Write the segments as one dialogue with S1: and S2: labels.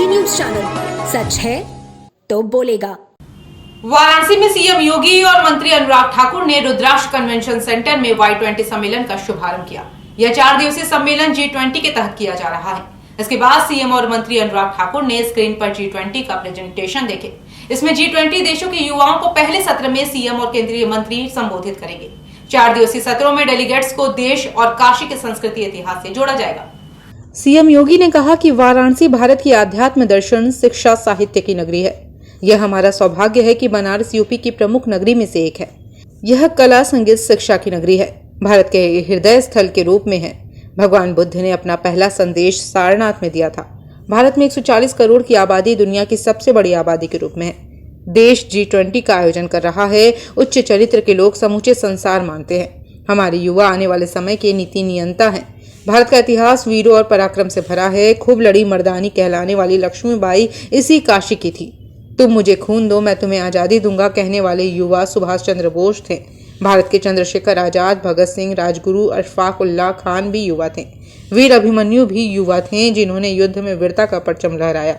S1: जी news channel, सच है तो बोलेगा।
S2: वाराणसी में सीएम योगी और मंत्री अनुराग ठाकुर ने रुद्राक्ष कन्वेंशन सेंटर में Y20 सम्मेलन का शुभारंभ किया। यह 4 दिवसीय सम्मेलन G20 के तहत किया जा रहा है। इसके बाद सीएम और मंत्री अनुराग ठाकुर ने स्क्रीन पर G20 का प्रेजेंटेशन देखे। इसमें G20 देशों के युवाओं को पहले सत्र में सीएम और केंद्रीय मंत्री संबोधित करेंगे। 4 दिवसीय सत्रों में डेलीगेट्स को देश और काशी के संस्कृति इतिहास से जोड़ा जाएगा।
S3: सीएम योगी ने कहा कि वाराणसी भारत की आध्यात्म, दर्शन, शिक्षा, साहित्य की नगरी है। यह हमारा सौभाग्य है कि बनारस यूपी की प्रमुख नगरी में से एक है। यह कला, संगीत, शिक्षा की नगरी है। भारत के हृदय स्थल के रूप में है। भगवान बुद्ध ने अपना पहला संदेश सारनाथ में दिया था। भारत में 140 करोड़ की आबादी दुनिया की सबसे बड़ी आबादी के रूप में है। देश G20 का आयोजन कर रहा है। उच्च चरित्र के लोग समूचे संसार मानते हैं। हमारे युवा आने वाले समय के नीति नियंता हैं। भारत का इतिहास वीरों और पराक्रम से भरा है। खूब लड़ी मर्दानी कहलाने वाली लक्ष्मीबाई इसी काशी की थी। तुम मुझे खून दो, मैं तुम्हें आजादी दूंगा कहने वाले युवा सुभाष चंद्र बोस थे। भारत के चंद्रशेखर आजाद, भगत सिंह, राजगुरु अशफाक उल्लाह खान भी युवा थे। वीर अभिमन्यु भी युवा थे, जिन्होंने युद्ध में वीरता का परचम लहराया।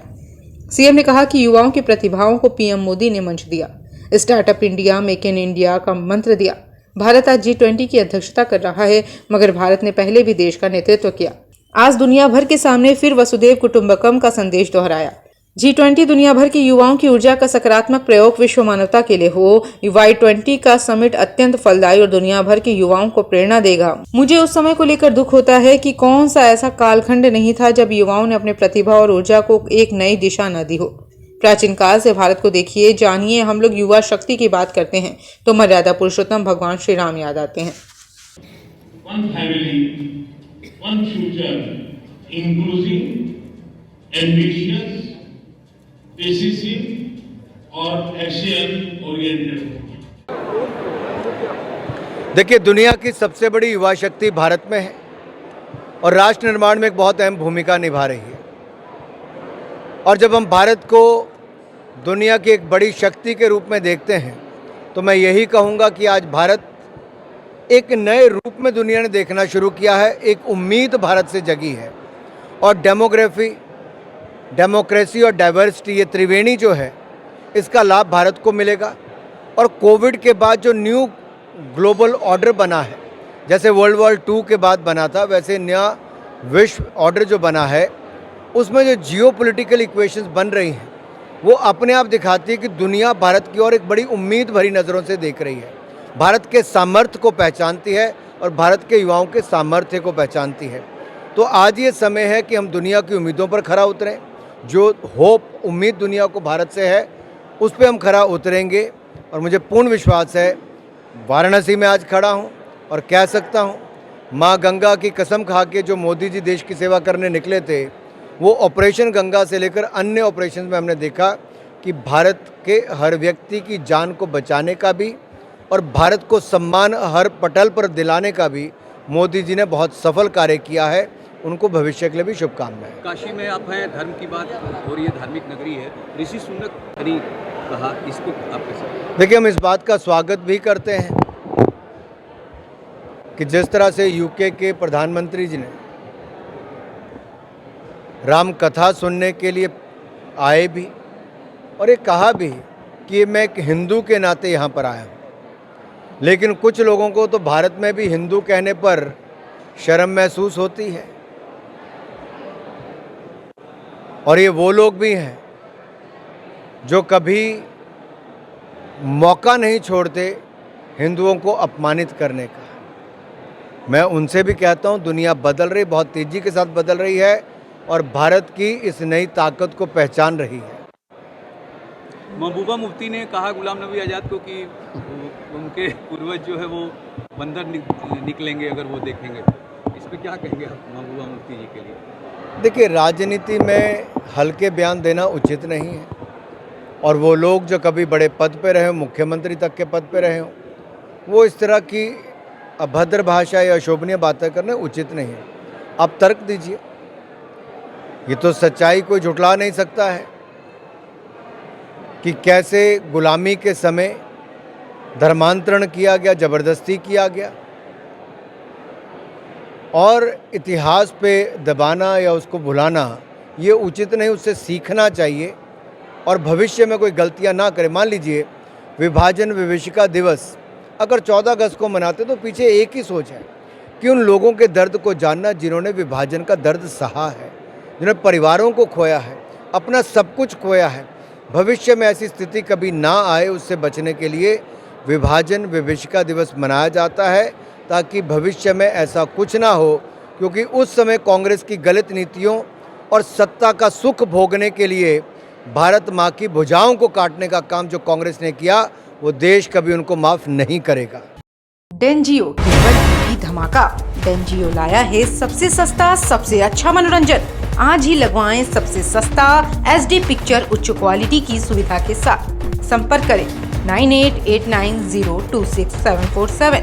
S3: सीएम ने कहा कि युवाओं की प्रतिभाओं को पीएम मोदी ने मंच दिया। Startup India, make in India का मंत्र दिया। भारत आज G20 की अध्यक्षता कर रहा है, मगर भारत ने पहले भी देश का नेतृत्व किया। आज दुनिया भर के सामने फिर वसुधैव कुटुंबकम का संदेश दोहराया। G20 दुनिया भर के युवाओं की ऊर्जा का सकारात्मक प्रयोग विश्व मानवता के लिए हो। Y20 का समिट अत्यंत फलदायी और दुनिया भर के युवाओं को प्रेरणा देगा। मुझे उस समय को लेकर दुख होता है कि कौन सा ऐसा कालखंड नहीं था जब युवाओं ने अपने प्रतिभा और ऊर्जा को एक नई दिशा न दी हो। प्राचीन काल से भारत को देखिए, जानिए। हम लोग युवा शक्ति की बात करते हैं तो मर्यादा पुरुषोत्तम भगवान श्री राम याद आते हैं।
S4: One family, one future, inclusive, ambitious, decisive और action oriented।
S5: देखिए, दुनिया की सबसे बड़ी युवा शक्ति भारत में है और राष्ट्र निर्माण में एक बहुत अहम भूमिका निभा रही है। और जब हम भारत को दुनिया की एक बड़ी शक्ति के रूप में देखते हैं तो मैं यही कहूँगा कि आज भारत एक नए रूप में दुनिया ने देखना शुरू किया है। एक उम्मीद भारत से जगी है और डेमोक्रेसी और डाइवर्सिटी, ये त्रिवेणी जो है, इसका लाभ भारत को मिलेगा। और कोविड के बाद जो न्यू ग्लोबल ऑर्डर बना है, जैसे वर्ल्ड वॉर 2 के बाद बना था, वैसे नया विश्व ऑर्डर जो बना है, उसमें जो जियोपॉलिटिकल इक्वेशंस बन रही हैं वो अपने आप दिखाती है कि दुनिया भारत की ओर एक बड़ी उम्मीद भरी नज़रों से देख रही है। भारत के सामर्थ्य को पहचानती है और भारत के युवाओं के सामर्थ्य को पहचानती है। तो आज ये समय है कि हम दुनिया की उम्मीदों पर खरा उतरें। जो होप, उम्मीद दुनिया को भारत से है, उस पर हम खरा उतरेंगे। और मुझे पूर्ण विश्वास है, वाराणसी में आज खड़ा हूँ और कह सकता हूँ, माँ गंगा की कसम खा के जो मोदी जी देश की सेवा करने निकले थे, वो ऑपरेशन गंगा से लेकर अन्य ऑपरेशन में हमने देखा कि भारत के हर व्यक्ति की जान को बचाने का भी और भारत को सम्मान हर पटल पर दिलाने का भी मोदी जी ने बहुत सफल कार्य किया है। उनको भविष्य के लिए भी शुभकामनाएं।
S6: काशी में आप हैं, धर्म की बात हो रही है, धार्मिक नगरी है। ऋषि सुनक ने कहा, इसको आप कैसे?
S5: देखिए, हम इस बात का स्वागत भी करते हैं कि जिस तरह से यूके के प्रधानमंत्री जी ने राम कथा सुनने के लिए आए भी और ये कहा भी कि मैं एक हिंदू के नाते यहाँ पर आया हूँ। लेकिन कुछ लोगों को तो भारत में भी हिंदू कहने पर शर्म महसूस होती है और ये वो लोग भी हैं जो कभी मौका नहीं छोड़ते हिंदुओं को अपमानित करने का। मैं उनसे भी कहता हूँ, दुनिया बदल रही, बहुत तेज़ी के साथ बदल रही है और भारत की इस नई ताकत को पहचान रही है।
S6: महबूबा मुफ्ती ने कहा गुलाम नबी आज़ाद को कि उनके पूर्वज जो है वो बंदर निकलेंगे अगर वो देखेंगे तो। इस पर क्या कहेंगे आप महबूबा मुफ्ती जी के लिए?
S5: देखिए, राजनीति में हल्के बयान देना उचित नहीं है और वो लोग जो कभी बड़े पद पे रहे हों, मुख्यमंत्री तक के पद पे रहे हों, वो इस तरह की अभद्र भाषा या अशोभनीय बातें करना उचित नहीं है। आप तर्क दीजिए, ये तो सच्चाई कोई झुठला नहीं सकता है कि कैसे गुलामी के समय धर्मांतरण किया गया, ज़बरदस्ती किया गया और इतिहास पे दबाना या उसको भुलाना ये उचित नहीं, उससे सीखना चाहिए और भविष्य में कोई गलतियां ना करे। मान लीजिए विभाजन विभीषिका दिवस अगर 14 अगस्त को मनाते तो पीछे एक ही सोच है कि उन लोगों के दर्द को जानना जिन्होंने विभाजन का दर्द सहा है, जिन्होंने परिवारों को खोया है, अपना सब कुछ खोया है। भविष्य में ऐसी स्थिति कभी ना आए, उससे बचने के लिए विभाजन विभीषिका दिवस मनाया जाता है, ताकि भविष्य में ऐसा कुछ ना हो। क्योंकि उस समय कांग्रेस की गलत नीतियों और सत्ता का सुख भोगने के लिए भारत माँ की भुजाओं को काटने का काम जो कांग्रेस ने किया, वो देश कभी उनको माफ नहीं करेगा।
S2: डेंजियो केवल टीवी धमाका। डेंजियो लाया है सबसे सस्ता सबसे अच्छा मनोरंजन। आज ही लगवाएं सबसे सस्ता HD पिक्चर उच्च क्वालिटी की सुविधा के साथ। संपर्क करें 9889026747,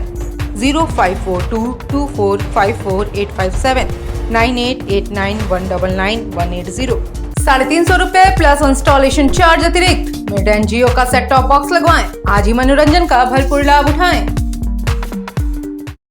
S2: 054224548557, 9889199180। 350 रुपए प्लस इंस्टॉलेशन चार्ज अतिरिक्त में डेंजियो का सेट टॉप बॉक्स लगवाएं। आज ही मनोरंजन का भरपूर लाभ उठाएं।